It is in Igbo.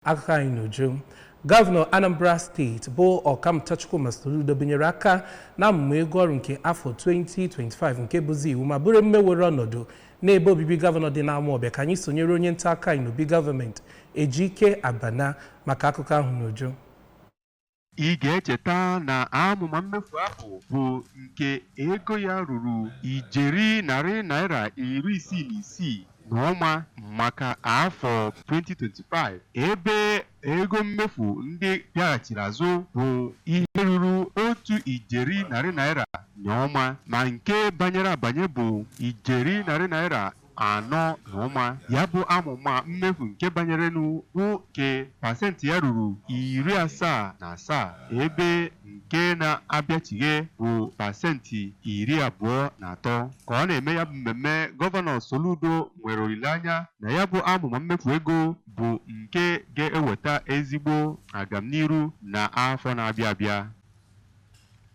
aka anyị n'uju. Gọvanọ Anambra steeti bụ Ọkammụta Soludo binyere aka na amụma ego ọrụ nke afọ 2025 nke bụzi iwu ma bụrụ mmewere ọnọdụ n'ebe obibi gọvanọ dị n'Amawbịa. Ka anyị sonyere onye nta aka anyị n'obi gọọmenti Ejike Abana maka akụkọ ahụ n'uju. Ị ga-echeta na amụma mmefu ahụ bụ nke ego ya ruru ijeri narị naira 66 n'ọnwa maka afọ 2025, ebe ego mmefu ndị bịaghachiri azụ bụ ihe ruru otu ijeri narị naira n'ọnwa, ma nke banyere abanye bụ ijeri narị naira 4 n'ọnwa. Ya bụ amụma mmefu nke banyere bụ nke pasentị ya ruru 77, ebe nke na-abịachighe bụ pasentị 23. Ka ọ na-eme ya bụ mmemme, Gọvanọ Soludo nwere olileanya na ya bụ amụma mmefu ego bụ nke ga-eweta ezigbo agamniru na afọ na-abịa abịa.